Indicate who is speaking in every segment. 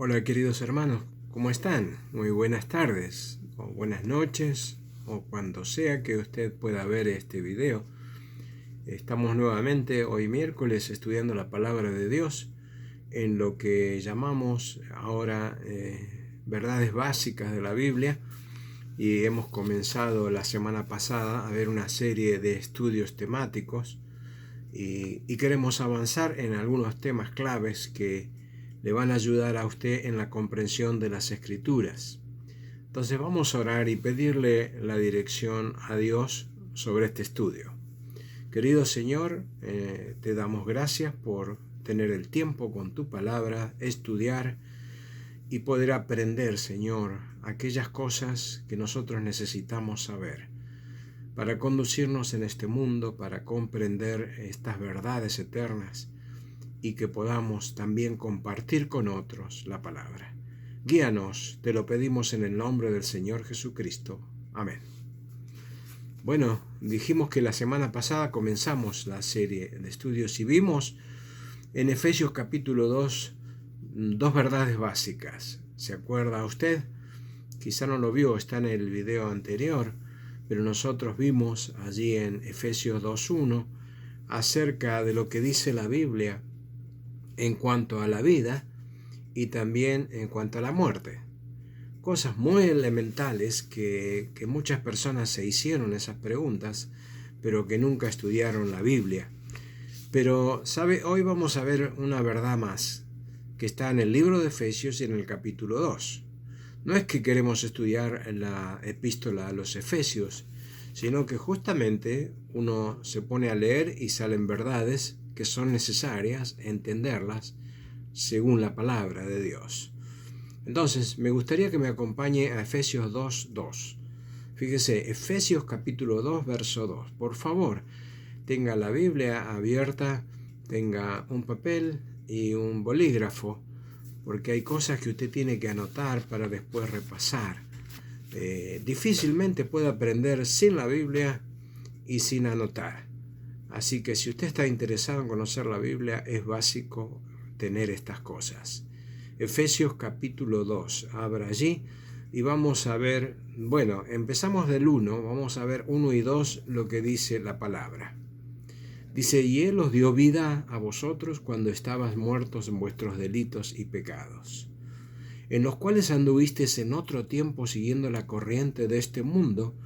Speaker 1: Hola queridos hermanos, ¿cómo están? Muy buenas tardes, o buenas noches, o cuando sea que usted pueda ver este video. Estamos nuevamente hoy miércoles estudiando la palabra de Dios en lo que llamamos ahora verdades básicas de la Biblia, y hemos comenzado la semana pasada a ver una serie de estudios temáticos y queremos avanzar en algunos temas claves que le van a ayudar a usted en la comprensión de las Escrituras. Entonces vamos a orar y pedirle la dirección a Dios sobre este estudio. Querido Señor, te damos gracias por tener el tiempo con tu palabra, estudiar y poder aprender, Señor, aquellas cosas que nosotros necesitamos saber para conducirnos en este mundo, para comprender estas verdades eternas y que podamos también compartir con otros la palabra. Guíanos, te lo pedimos en el nombre del Señor Jesucristo. Amén. Bueno, dijimos que la semana pasada comenzamos la serie de estudios y vimos en Efesios capítulo 2 dos verdades básicas. ¿Se acuerda usted? Quizá no lo vio, está en el video anterior, pero nosotros vimos allí en Efesios 2:1 acerca de lo que dice la Biblia en cuanto a la vida y también en cuanto a la muerte. Cosas muy elementales que muchas personas se hicieron esas preguntas, pero que nunca estudiaron la Biblia. Pero, ¿sabe? Hoy vamos a ver una verdad más, que está en el libro de Efesios y en el capítulo 2. No es que queremos estudiar la epístola a los Efesios, sino que justamente uno se pone a leer y salen verdades que son necesarias entenderlas según la palabra de Dios. Entonces, me gustaría que me acompañe a Efesios 2:2. Fíjese, Efesios capítulo 2, verso 2. Por favor, tenga la Biblia abierta, tenga un papel y un bolígrafo, porque hay cosas que usted tiene que anotar para después repasar. Difícilmente puede aprender sin la Biblia y sin anotar. Así que si usted está interesado en conocer la Biblia, es básico tener estas cosas. Efesios capítulo 2, abra allí y vamos a ver, bueno, empezamos del 1, vamos a ver 1 y 2 lo que dice la palabra. Dice, y Él os dio vida a vosotros cuando estabais muertos en vuestros delitos y pecados, en los cuales anduvisteis en otro tiempo siguiendo la corriente de este mundo,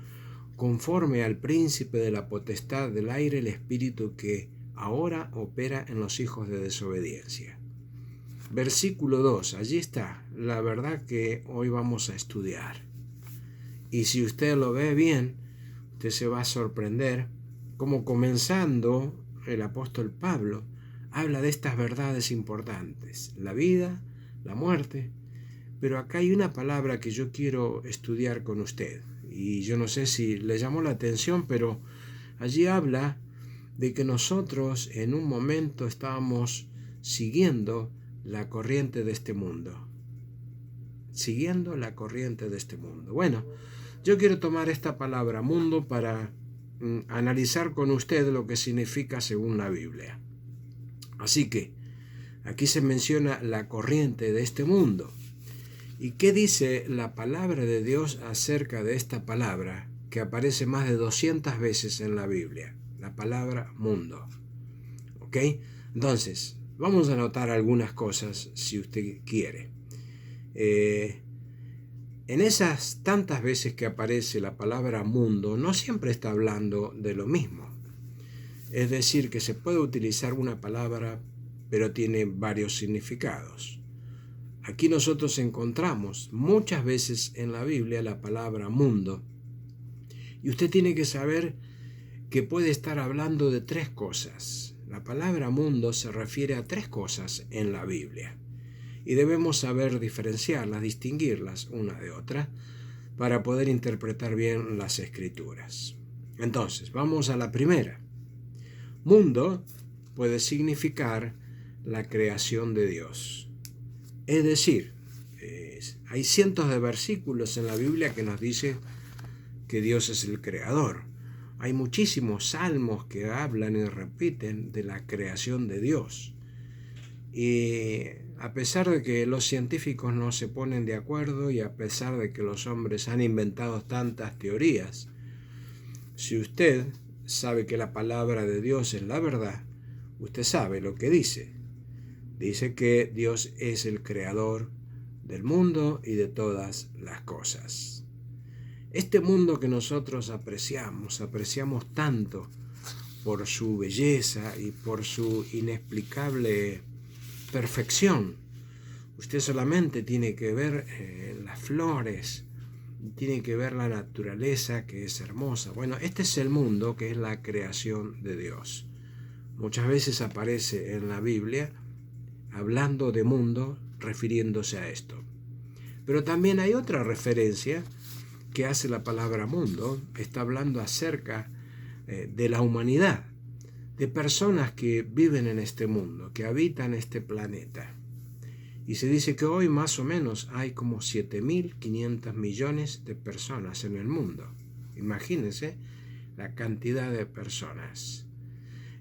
Speaker 1: conforme al príncipe de la potestad del aire, el espíritu que ahora opera en los hijos de desobediencia. Versículo 2, allí está la verdad que hoy vamos a estudiar. Y si usted lo ve bien, usted se va a sorprender cómo comenzando el apóstol Pablo habla de estas verdades importantes, la vida, la muerte. Pero acá hay una palabra que yo quiero estudiar con usted, y yo no sé si le llamó la atención, pero allí habla de que nosotros en un momento estábamos siguiendo la corriente de este mundo. Siguiendo la corriente de este mundo. Bueno, yo quiero tomar esta palabra mundo para analizar con usted lo que significa según la Biblia. Así que aquí se menciona la corriente de este mundo. ¿Y qué dice la palabra de Dios acerca de esta palabra que aparece más de 200 veces en la Biblia? La palabra mundo. ¿Ok? Entonces, vamos a anotar algunas cosas si usted quiere. En esas tantas veces que aparece la palabra mundo, no siempre está hablando de lo mismo. Es decir, que se puede utilizar una palabra, pero tiene varios significados. Aquí nosotros encontramos muchas veces en la Biblia la palabra mundo. Y usted tiene que saber que puede estar hablando de tres cosas. La palabra mundo se refiere a tres cosas en la Biblia. Y debemos saber diferenciarlas, distinguirlas una de otra, para poder interpretar bien las Escrituras. Entonces, vamos a la primera. Mundo puede significar la creación de Dios. Es decir, hay cientos de versículos en la Biblia que nos dicen que Dios es el creador. Hay muchísimos salmos que hablan y repiten de la creación de Dios. Y a pesar de que los científicos no se ponen de acuerdo y a pesar de que los hombres han inventado tantas teorías, si usted sabe que la palabra de Dios es la verdad, usted sabe lo que dice. Dice que Dios es el creador del mundo y de todas las cosas. Este mundo que nosotros apreciamos tanto por su belleza y por su inexplicable perfección. Usted solamente tiene que ver las flores, tiene que ver la naturaleza que es hermosa. Bueno, este es el mundo que es la creación de Dios. Muchas veces aparece en la Biblia hablando de mundo, refiriéndose a esto. Pero también hay otra referencia que hace la palabra mundo, está hablando acerca de la humanidad, de personas que viven en este mundo, que habitan este planeta. Y se dice que hoy más o menos hay como 7.500 millones de personas en el mundo. Imagínense la cantidad de personas.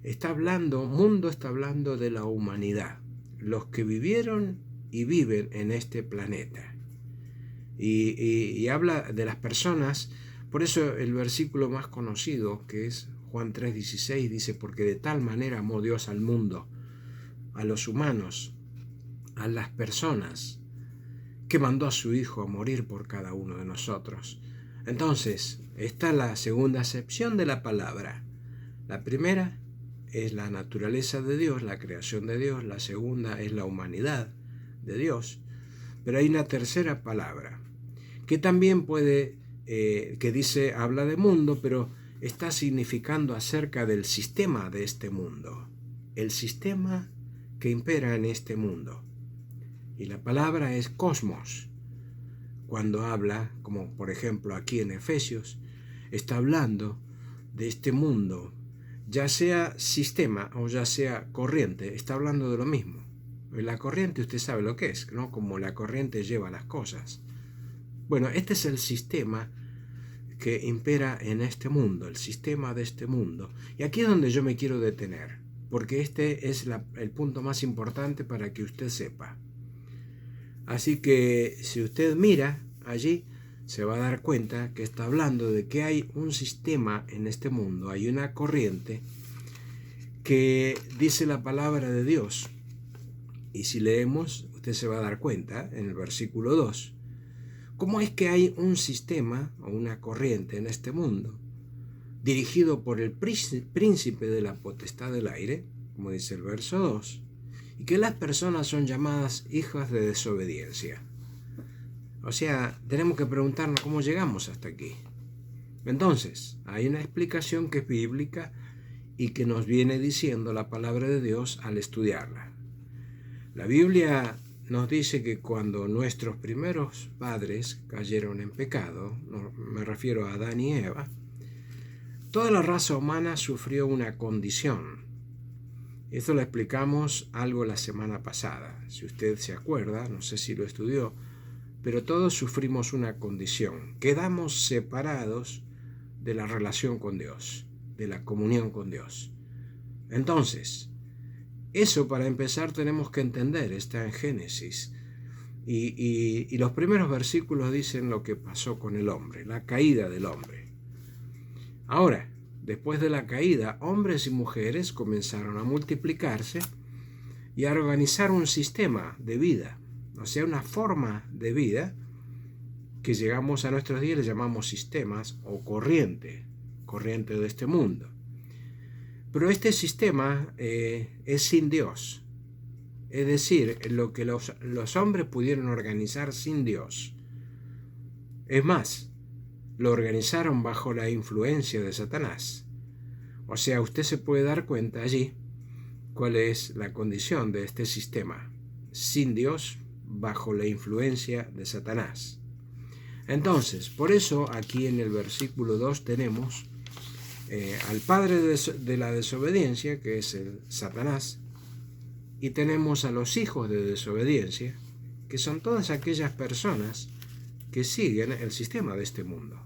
Speaker 1: Mundo está hablando de la humanidad, los que vivieron y viven en este planeta. Y habla de las personas, por eso el versículo más conocido, que es Juan 3:16, dice, porque de tal manera amó Dios al mundo, a los humanos, a las personas, que mandó a su Hijo a morir por cada uno de nosotros. Entonces, está la segunda acepción de la palabra. La primera es la naturaleza de Dios, la creación de Dios. La segunda es la humanidad de Dios. Pero hay una tercera palabra que también habla de mundo, pero está significando acerca del sistema de este mundo, el sistema que impera en este mundo. Y la palabra es cosmos. Cuando habla, como por ejemplo aquí en Efesios, está hablando de este mundo, ya sea sistema o ya sea corriente, está hablando de lo mismo. La corriente usted sabe lo que es, ¿no? Como la corriente lleva las cosas. Bueno, este es el sistema que impera en este mundo, el sistema de este mundo. Y aquí es donde yo me quiero detener, porque este es el punto más importante para que usted sepa. Así que si usted mira allí, se va a dar cuenta que está hablando de que hay un sistema en este mundo, hay una corriente que dice la palabra de Dios. Y si leemos, usted se va a dar cuenta en el versículo 2, cómo es que hay un sistema o una corriente en este mundo dirigido por el príncipe de la potestad del aire, como dice el verso 2, y que las personas son llamadas hijas de desobediencia. O sea, tenemos que preguntarnos cómo llegamos hasta aquí. Entonces, hay una explicación que es bíblica y que nos viene diciendo la palabra de Dios al estudiarla. La Biblia nos dice que cuando nuestros primeros padres cayeron en pecado, me refiero a Adán y Eva, toda la raza humana sufrió una condición. Esto lo explicamos algo la semana pasada. Si usted se acuerda, no sé si lo estudió, pero todos sufrimos una condición. Quedamos separados de la relación con Dios, de la comunión con Dios. Entonces, eso para empezar tenemos que entender, está en Génesis. Y los primeros versículos dicen lo que pasó con el hombre, la caída del hombre. Ahora, después de la caída, hombres y mujeres comenzaron a multiplicarse y a organizar un sistema de vida, o sea, una forma de vida que llegamos a nuestros días le llamamos sistemas o corriente de este mundo. Pero este sistema es sin Dios, es decir, lo que los hombres pudieron organizar sin Dios. Es más, lo organizaron bajo la influencia de Satanás. O sea, usted se puede dar cuenta allí cuál es la condición de este sistema, sin Dios, bajo la influencia de Satanás. Entonces, por eso aquí en el versículo 2 tenemos al padre de la desobediencia, que es el Satanás, y tenemos a los hijos de desobediencia, que son todas aquellas personas que siguen el sistema de este mundo.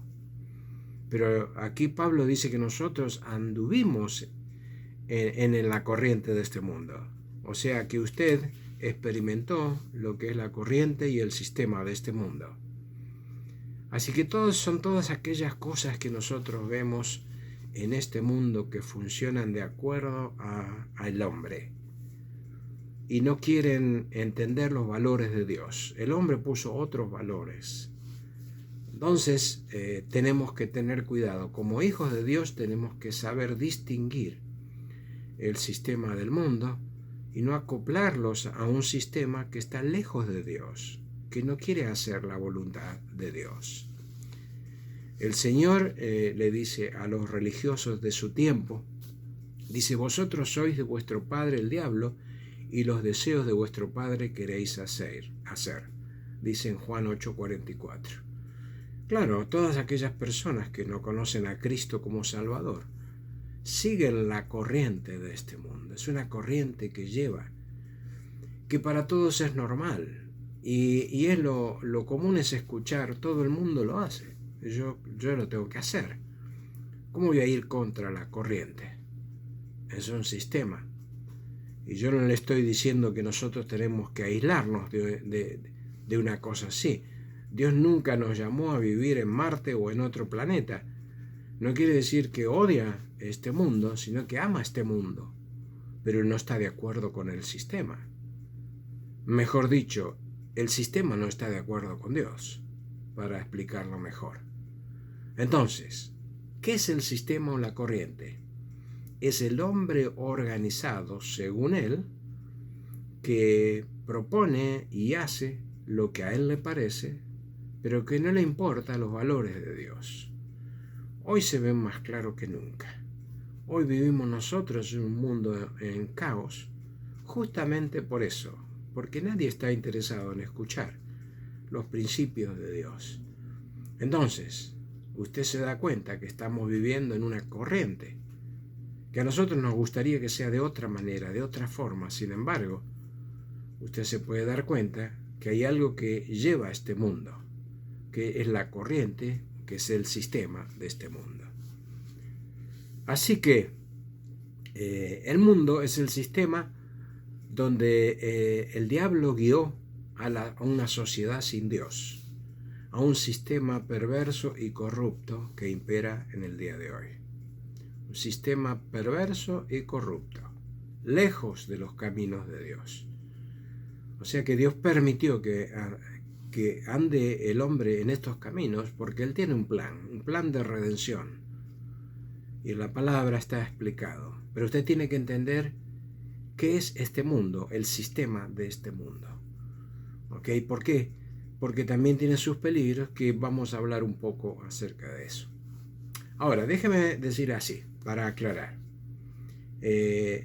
Speaker 1: Pero aquí Pablo dice que nosotros anduvimos en la corriente de este mundo. O sea que usted experimentó lo que es la corriente y el sistema de este mundo. Así que son todas aquellas cosas que nosotros vemos en este mundo que funcionan de acuerdo al hombre y no quieren entender los valores de Dios. El hombre puso otros valores. Entonces tenemos que tener cuidado. Como hijos de Dios tenemos que saber distinguir el sistema del mundo y no acoplarlos a un sistema que está lejos de Dios, que no quiere hacer la voluntad de Dios. El Señor le dice a los religiosos de su tiempo, dice: vosotros sois de vuestro padre el diablo, y los deseos de vuestro padre queréis hacer. Dice en Juan 8:44. Claro, todas aquellas personas que no conocen a Cristo como Salvador siguen la corriente de este mundo. Es una corriente que lleva, que para todos es normal, y es lo común es escuchar: todo el mundo lo hace, yo lo tengo que hacer. ¿Cómo voy a ir contra la corriente? Es un sistema. Y yo no le estoy diciendo que nosotros tenemos que aislarnos de una cosa así. Dios nunca nos llamó a vivir en Marte o en otro planeta. No quiere decir que odia este mundo, sino que ama este mundo, pero no está de acuerdo con el sistema. Mejor dicho, el sistema no está de acuerdo con Dios, para explicarlo mejor. Entonces, ¿qué es el sistema o la corriente? Es el hombre organizado según él, que propone y hace lo que a él le parece, pero que no le importa los valores de Dios. Hoy se ven más claro que nunca. Hoy vivimos nosotros en un mundo en caos, justamente por eso, porque nadie está interesado en escuchar los principios de Dios. Entonces, usted se da cuenta que estamos viviendo en una corriente, que a nosotros nos gustaría que sea de otra manera, de otra forma. Sin embargo, usted se puede dar cuenta que hay algo que lleva a este mundo, que es la corriente, que es el sistema de este mundo. Así que el mundo es el sistema donde el diablo guió a una sociedad sin Dios, a un sistema perverso y corrupto que impera en el día de hoy. Un sistema perverso y corrupto, lejos de los caminos de Dios. O sea que Dios permitió que ande el hombre en estos caminos porque Él tiene un plan de redención. Y en la palabra está explicado. Pero usted tiene que entender qué es este mundo, el sistema de este mundo. ¿Ok? ¿Por qué? Porque también tiene sus peligros, que vamos a hablar un poco acerca de eso. Ahora, déjeme decir así, para aclarar.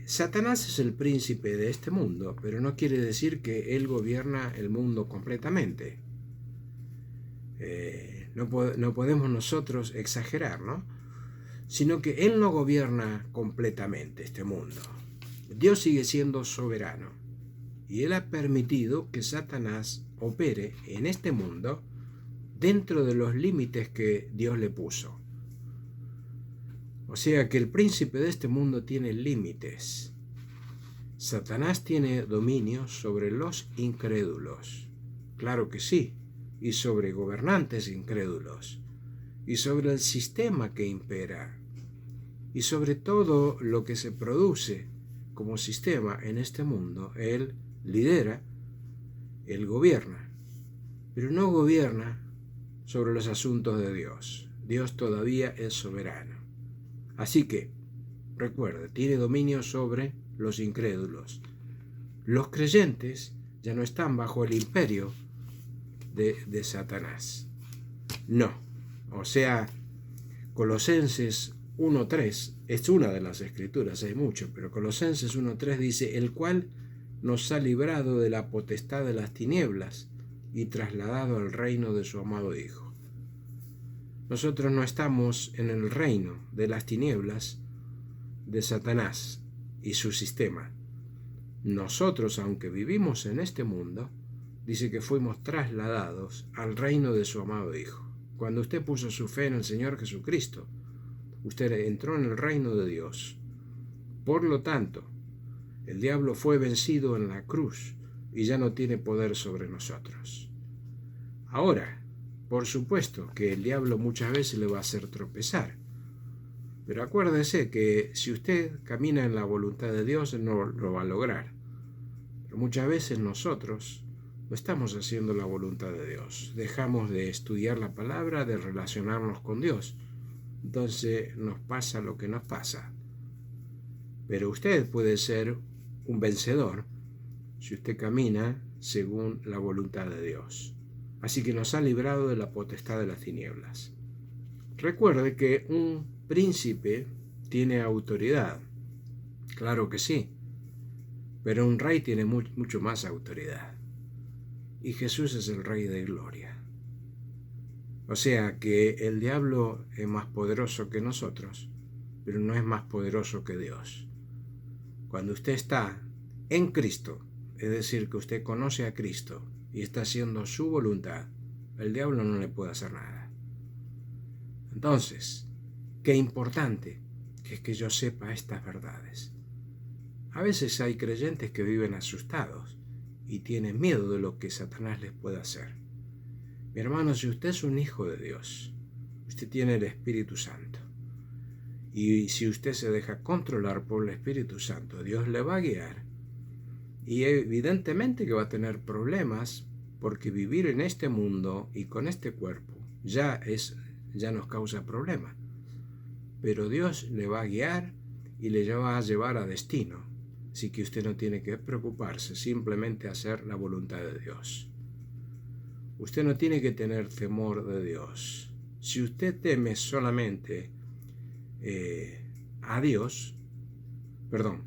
Speaker 1: Satanás es el príncipe de este mundo, pero no quiere decir que él gobierna el mundo completamente. No podemos nosotros exagerar, ¿no? Sino que él no gobierna completamente este mundo. Dios sigue siendo soberano, y él ha permitido que Satanás opere en este mundo dentro de los límites que Dios le puso. O sea que el príncipe de este mundo tiene límites. Satanás tiene dominio sobre los incrédulos. Claro que sí. Y sobre gobernantes incrédulos. Y sobre el sistema que impera. Y sobre todo lo que se produce como sistema en este mundo. Él lidera, él gobierna. Pero no gobierna sobre los asuntos de Dios. Dios todavía es soberano. Así que, recuerde, tiene dominio sobre los incrédulos. Los creyentes ya no están bajo el imperio de Satanás. No. O sea, Colosenses 1:3 es una de las escrituras, hay mucho, pero Colosenses 1:3 dice: el cual nos ha librado de la potestad de las tinieblas y trasladado al reino de su amado Hijo. Nosotros no estamos en el reino de las tinieblas de Satanás y su sistema. Nosotros, aunque vivimos en este mundo, dice que fuimos trasladados al reino de su amado Hijo. Cuando usted puso su fe en el Señor Jesucristo, usted entró en el reino de Dios. Por lo tanto, El diablo fue vencido en la cruz y ya no tiene poder sobre nosotros. Ahora, por supuesto que el diablo muchas veces le va a hacer tropezar. Pero acuérdese que si usted camina en la voluntad de Dios, no lo va a lograr. Pero muchas veces nosotros no estamos haciendo la voluntad de Dios. Dejamos de estudiar la palabra, de relacionarnos con Dios. Entonces nos pasa lo que nos pasa. Pero usted puede ser un vencedor si usted camina según la voluntad de Dios. Así que nos ha librado de la potestad de las tinieblas. Recuerde que un príncipe tiene autoridad. Claro que sí. Pero un rey tiene mucho más autoridad. Y Jesús es el Rey de Gloria. O sea que el diablo es más poderoso que nosotros, pero no es más poderoso que Dios. Cuando usted está en Cristo, es decir, que usted conoce a Cristo y está haciendo su voluntad, el diablo no le puede hacer nada. Entonces, qué importante que es que yo sepa estas verdades. A veces hay creyentes que viven asustados y tienen miedo de lo que Satanás les puede hacer. Mi hermano, si usted es un hijo de Dios, usted tiene el Espíritu Santo. Y si usted se deja controlar por el Espíritu Santo, Dios le va a guiar. Y evidentemente que va a tener problemas, porque vivir en este mundo y con este cuerpo ya nos causa problemas. Pero Dios le va a guiar y le va a llevar a destino. Así que usted no tiene que preocuparse, simplemente hacer la voluntad de Dios. Usted no tiene que tener temor de Dios. Si usted teme solamente a Dios, perdón,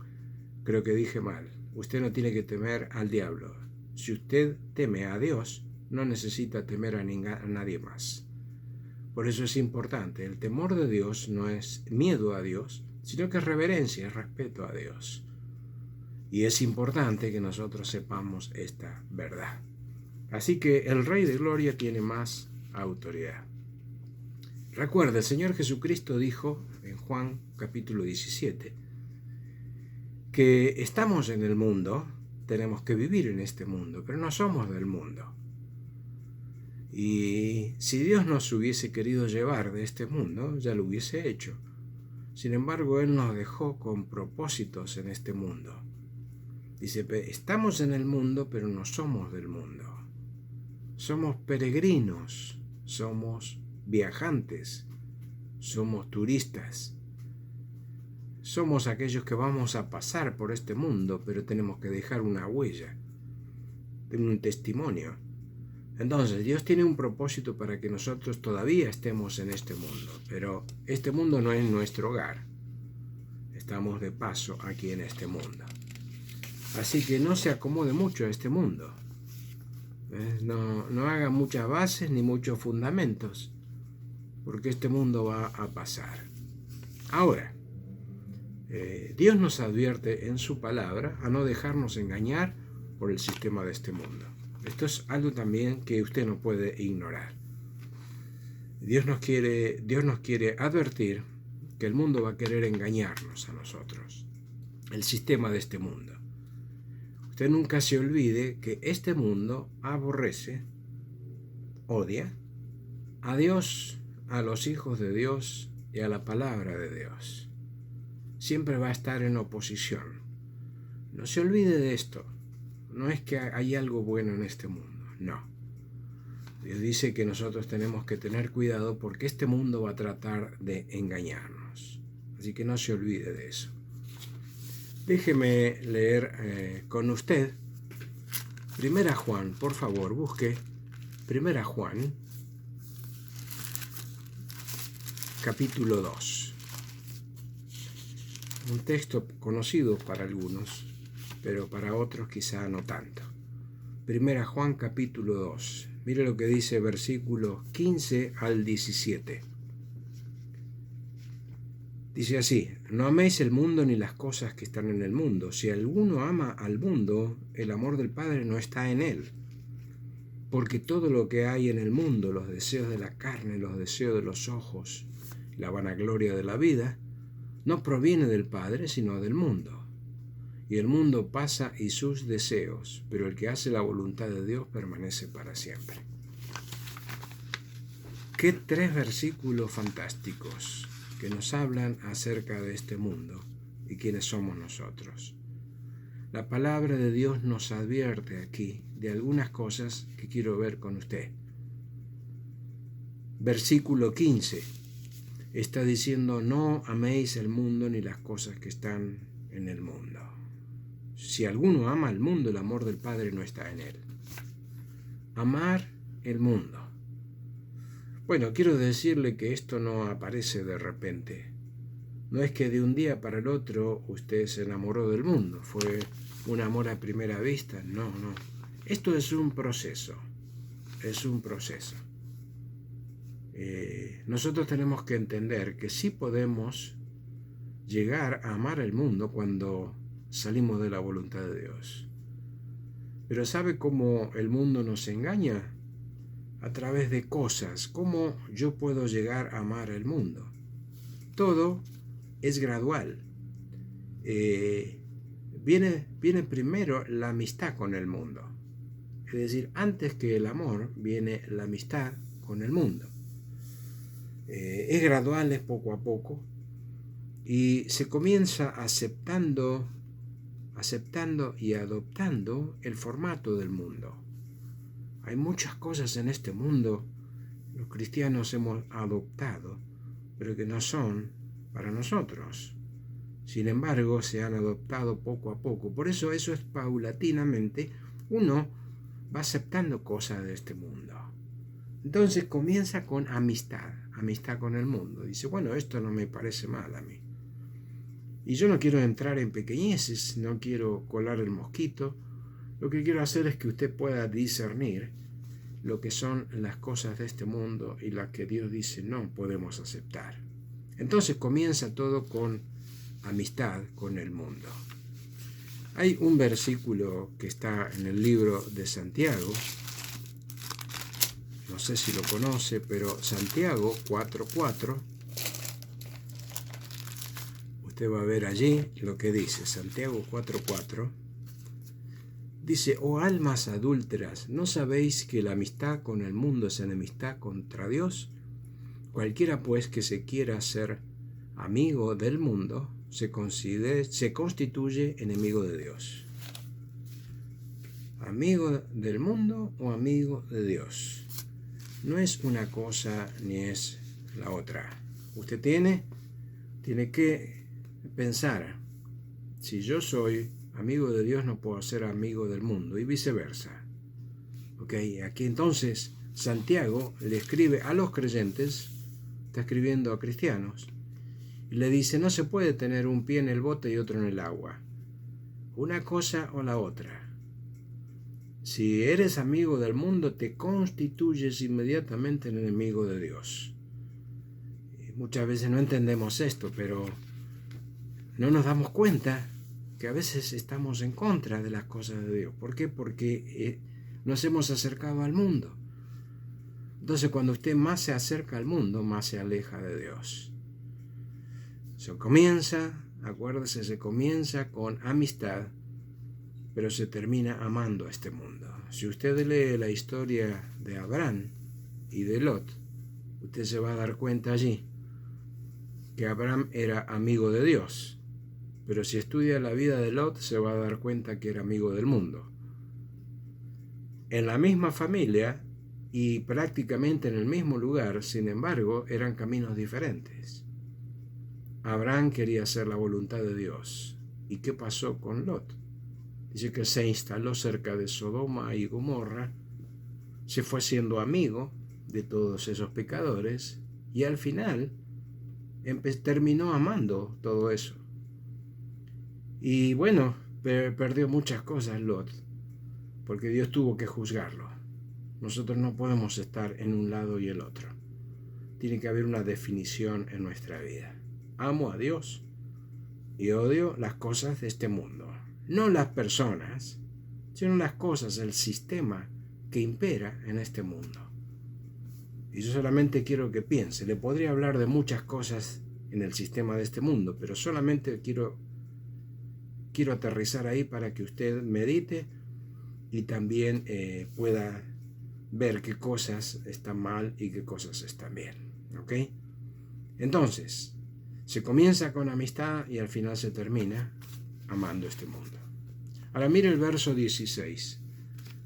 Speaker 1: creo que dije mal, usted no tiene que temer al diablo. Si usted teme a Dios, no necesita temer a nadie más. Por eso es importante, el temor de Dios no es miedo a Dios, sino que es reverencia, es respeto a Dios. Y es importante que nosotros sepamos esta verdad. Así que el Rey de Gloria tiene más autoridad. Recuerda, el Señor Jesucristo dijo en Juan capítulo 17 que estamos en el mundo, tenemos que vivir en este mundo, pero no somos del mundo. Y si Dios nos hubiese querido llevar de este mundo, ya lo hubiese hecho. Sin embargo, Él nos dejó con propósitos en este mundo. Dice, estamos en el mundo, pero no somos del mundo. Somos peregrinos, somos viajantes, somos turistas. Somos aquellos que vamos a pasar por este mundo, pero tenemos que dejar una huella, un testimonio. Entonces, Dios tiene un propósito para que nosotros todavía estemos en este mundo, pero este mundo no es nuestro hogar. Estamos de paso aquí en este mundo. Así que no se acomode mucho a este mundo. No haga muchas bases ni muchos fundamentos, porque este mundo va a pasar. Ahora, Dios nos advierte en su palabra a no dejarnos engañar por el sistema de este mundo. Esto es algo también que usted no puede ignorar. Dios nos quiere advertir que el mundo va a querer engañarnos a nosotros, el sistema de este mundo. Usted nunca se olvide que este mundo aborrece, odia a Dios, a los hijos de Dios y a la palabra de Dios. Siempre va a estar en oposición. No se olvide de esto. No es que hay algo bueno en este mundo, no. Dios dice que nosotros tenemos que tener cuidado porque este mundo va a tratar de engañarnos. Así que no se olvide de eso. Déjeme leer con usted Primera Juan, por favor, busque Primera Juan, capítulo 2. Un texto conocido para algunos, pero para otros quizá no tanto. Primera Juan, capítulo 2. Mire lo que dice versículos 15 al 17. Dice así: no améis el mundo ni las cosas que están en el mundo. Si alguno ama al mundo, el amor del Padre no está en él. Porque todo lo que hay en el mundo, los deseos de la carne, los deseos de los ojos, la vanagloria de la vida, no proviene del Padre, sino del mundo. y el mundo pasa y sus deseos, pero el que hace la voluntad de Dios permanece para siempre. Qué 3 versículos fantásticos que nos hablan acerca de este mundo y quiénes somos nosotros. La palabra de Dios nos advierte aquí de algunas cosas que quiero ver con usted. Versículo 15 está diciendo: no améis el mundo ni las cosas que están en el mundo. Si alguno ama el mundo, el amor del Padre no está en él. Amar el mundo. Bueno, quiero decirle que esto no aparece de repente. No es que de un día para el otro usted se enamoró del mundo. Fue un amor a primera vista. No. Esto es un proceso. Es un proceso. Nosotros tenemos que entender que sí podemos llegar a amar el mundo cuando salimos de la voluntad de Dios. Pero ¿sabe cómo el mundo nos engaña? A través de cosas. ¿Cómo yo puedo llegar a amar el mundo? Todo es gradual. Viene primero la amistad con el mundo. Es decir, antes que el amor viene la amistad con el mundo. Es gradual, es poco a poco, y se comienza aceptando y adoptando el formato del mundo. Hay muchas cosas en este mundo los cristianos hemos adoptado, pero que no son para nosotros. Sin embargo, se han adoptado poco a poco. Por eso es paulatinamente, uno va aceptando cosas de este mundo. Entonces comienza con amistad con el mundo. Dice, bueno, esto no me parece mal a mí. Y yo no quiero entrar en pequeñeces, no quiero colar el mosquito. Lo que quiero hacer es que usted pueda discernir lo que son las cosas de este mundo y las que Dios dice no podemos aceptar. Entonces comienza todo con amistad con el mundo. Hay un versículo que está en el libro de Santiago, no sé si lo conoce, pero Santiago 4:4, usted va a ver allí lo que dice, Santiago 4:4, dice, oh almas adúlteras, ¿no sabéis que la amistad con el mundo es enemistad contra Dios? Cualquiera pues que se quiera ser amigo del mundo, se constituye enemigo de Dios. ¿Amigo del mundo o amigo de Dios? No es una cosa ni es la otra. Usted tiene que pensar, si yo soy amigo de Dios no puedo ser amigo del mundo y viceversa. Aquí entonces Santiago le escribe a los creyentes, está escribiendo a cristianos, y le dice, no se puede tener un pie en el bote y otro en el agua. Una cosa o la otra. Si eres amigo del mundo, te constituyes inmediatamente en enemigo de Dios. Y muchas veces no entendemos esto, pero no nos damos cuenta que a veces estamos en contra de las cosas de Dios. ¿Por qué? Porque nos hemos acercado al mundo. Entonces, cuando usted más se acerca al mundo, más se aleja de Dios. Acuérdese, se comienza con amistad, pero se termina amando a este mundo. Si usted lee la historia de Abraham y de Lot, usted se va a dar cuenta allí que Abraham era amigo de Dios. Pero si estudia la vida de Lot, se va a dar cuenta que era amigo del mundo. En la misma familia y prácticamente en el mismo lugar, sin embargo, eran caminos diferentes. Abraham quería hacer la voluntad de Dios. ¿Y qué pasó con Lot? Dice que se instaló cerca de Sodoma y Gomorra, se fue siendo amigo de todos esos pecadores y al final terminó amando todo eso. Y bueno, perdió muchas cosas Lot, porque Dios tuvo que juzgarlo. Nosotros no podemos estar en un lado y el otro. Tiene que haber una definición en nuestra vida. Amo a Dios y odio las cosas de este mundo. No las personas, sino las cosas, el sistema que impera en este mundo. Y yo solamente quiero que piense. Le podría hablar de muchas cosas en el sistema de este mundo, pero solamente quiero quiero aterrizar ahí para que usted medite y también pueda ver qué cosas están mal y qué cosas están bien. ¿Ok? Entonces, se comienza con amistad y al final se termina amando este mundo. Ahora mire el verso 16,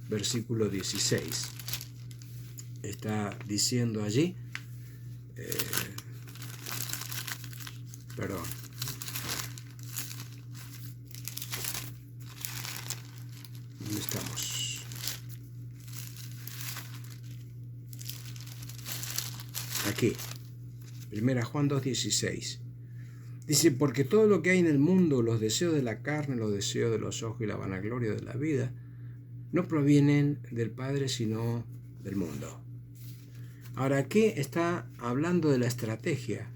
Speaker 1: versículo 16. Está diciendo allí, perdón, ¿dónde estamos? Aquí, 1 Juan 2:16. Dice, porque todo lo que hay en el mundo, los deseos de la carne, los deseos de los ojos y la vanagloria de la vida, no provienen del Padre, sino del mundo. Ahora, aquí está hablando de la estrategia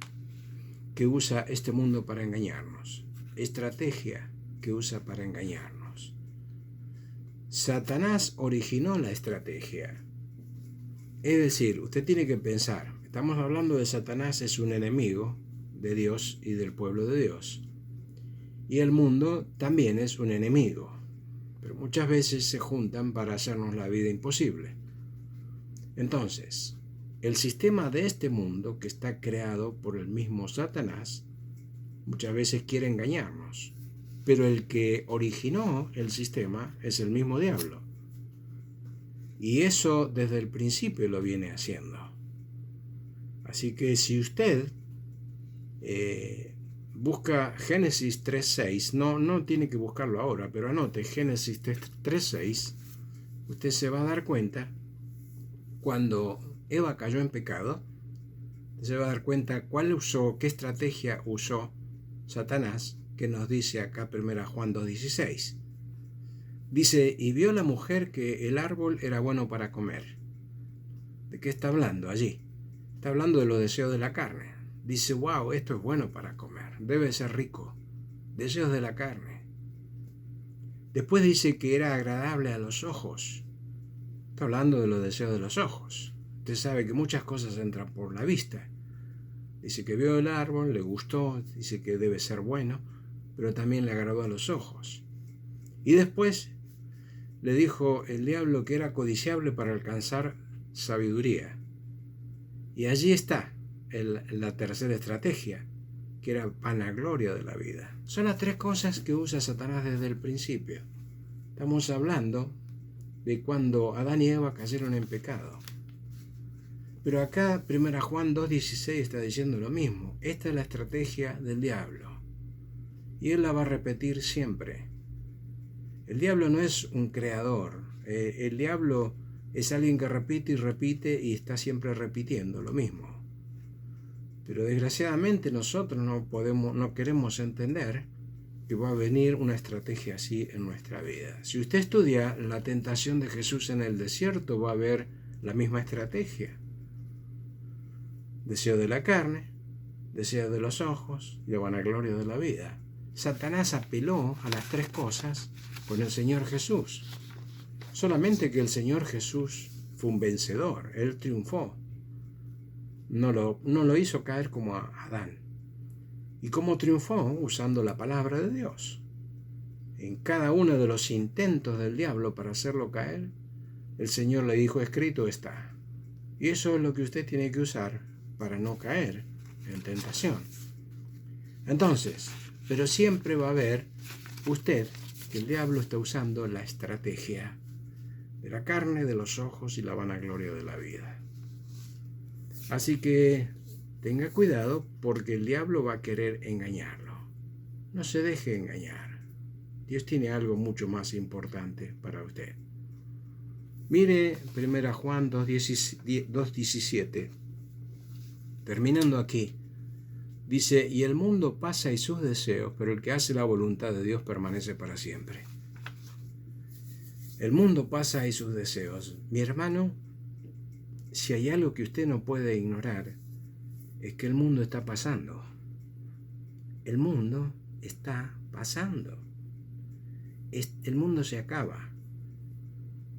Speaker 1: que usa este mundo para engañarnos. Estrategia que usa para engañarnos. Satanás originó la estrategia. Es decir, usted tiene que pensar, estamos hablando de Satanás, es un enemigo de Dios y del pueblo de Dios. Y el mundo también es un enemigo, pero muchas veces se juntan para hacernos la vida imposible. Entonces, el sistema de este mundo, que está creado por el mismo Satanás, muchas veces quiere engañarnos, pero el que originó el sistema es el mismo diablo. Y eso desde el principio lo viene haciendo. Así que si usted busca Génesis 3.6, no tiene que buscarlo ahora, pero anote Génesis 3.6, usted se va a dar cuenta, cuando Eva cayó en pecado, se va a dar cuenta qué estrategia usó Satanás, que nos dice acá 1 Juan 2.16. Dice, y vio la mujer que el árbol era bueno para comer. ¿De qué está hablando allí? Está hablando de los deseos de la carne. Dice, wow, esto es bueno para comer, debe ser rico. Deseos de la carne. Después dice que era agradable a los ojos. Está hablando de los deseos de los ojos. Usted sabe que muchas cosas entran por la vista. Dice que vio el árbol, le gustó, dice que debe ser bueno, pero también le agradó a los ojos. Y después le dijo el diablo que era codiciable para alcanzar sabiduría. Y allí está la tercera estrategia, que era vanagloria de la vida. Son las tres cosas que usa Satanás desde el principio. Estamos hablando de cuando Adán y Eva cayeron en pecado. Pero acá 1 Juan 2.16 está diciendo lo mismo. Esta es la estrategia del diablo. Y él la va a repetir siempre. El diablo no es un creador. El diablo es alguien que repite y repite y está siempre repitiendo lo mismo. Pero desgraciadamente nosotros no queremos entender que va a venir una estrategia así en nuestra vida. Si usted estudia la tentación de Jesús en el desierto, va a ver la misma estrategia. Deseo de la carne, deseo de los ojos y la vanagloria de la vida. Satanás apeló a las tres cosas con el Señor Jesús. Solamente que el Señor Jesús fue un vencedor, Él triunfó. No lo hizo caer como a Adán. ¿Y cómo triunfó? Usando la palabra de Dios. En cada uno de los intentos del diablo para hacerlo caer, el Señor le dijo, escrito está. Y eso es lo que usted tiene que usar para no caer en tentación. Entonces, pero siempre va a ver usted que el diablo está usando la estrategia de la carne, de los ojos y la vanagloria de la vida. Así que tenga cuidado porque el diablo va a querer engañarlo. No se deje engañar. Dios tiene algo mucho más importante para usted. Mire 1 Juan 2.17. Terminando aquí, dice, y el mundo pasa y sus deseos, pero el que hace la voluntad de Dios permanece para siempre. El mundo pasa y sus deseos. Mi hermano, si hay algo que usted no puede ignorar, es que el mundo está pasando. El mundo está pasando. El mundo se acaba.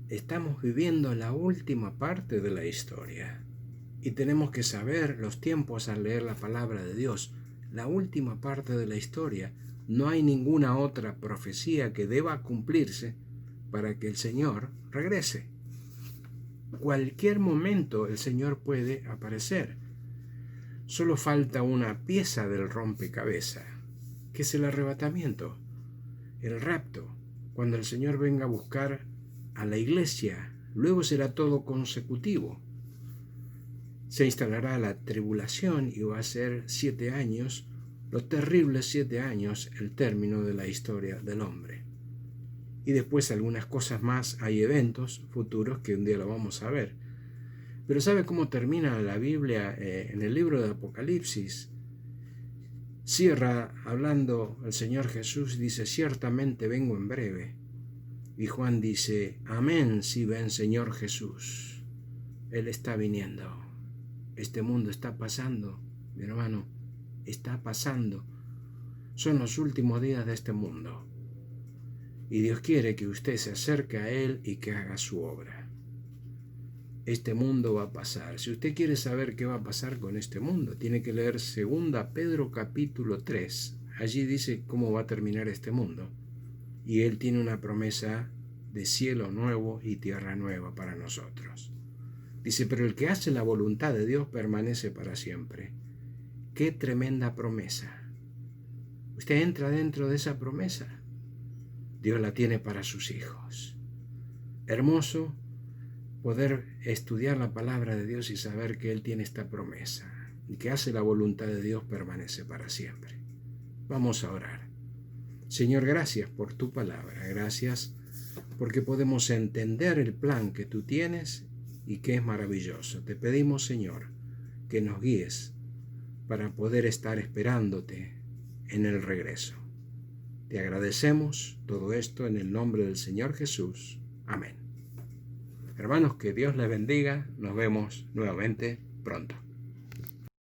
Speaker 1: Estamos viviendo la última parte de la historia. Y tenemos que saber los tiempos al leer la palabra de Dios. La última parte de la historia No hay ninguna otra profecía que deba cumplirse para que el Señor regrese. Cualquier momento el Señor puede aparecer. Solo falta una pieza del rompecabezas, que es el arrebatamiento, el rapto, cuando el Señor venga a buscar a la iglesia. Luego será todo consecutivo. Se instalará la tribulación y va a ser 7 años, los terribles 7 años, el término de la historia del hombre. Y después algunas cosas más, hay eventos futuros que un día lo vamos a ver. Pero ¿sabe cómo termina la Biblia en el libro de Apocalipsis? Cierra hablando el Señor Jesús, dice: ciertamente vengo en breve. Y Juan dice: amén, si ven Señor Jesús. Él está viniendo. Este mundo está pasando, mi hermano, está pasando. Son los últimos días de este mundo. Y Dios quiere que usted se acerque a Él y que haga su obra. Este mundo va a pasar. Si usted quiere saber qué va a pasar con este mundo, tiene que leer 2 Pedro capítulo 3. Allí dice cómo va a terminar este mundo. Y Él tiene una promesa de cielo nuevo y tierra nueva para nosotros. Dice: pero el que hace la voluntad de Dios permanece para siempre. ¡Qué tremenda promesa! Usted entra dentro de esa promesa. Dios la tiene para sus hijos. Hermoso poder estudiar la palabra de Dios y saber que Él tiene esta promesa. Y que hace la voluntad de Dios permanece para siempre. Vamos a orar. Señor, gracias por tu palabra. Gracias porque podemos entender el plan que tú tienes y que es maravilloso. Te pedimos, Señor, que nos guíes para poder estar esperándote en el regreso. Te agradecemos todo esto en el nombre del Señor Jesús. Amén. Hermanos, que Dios les bendiga. Nos vemos nuevamente pronto.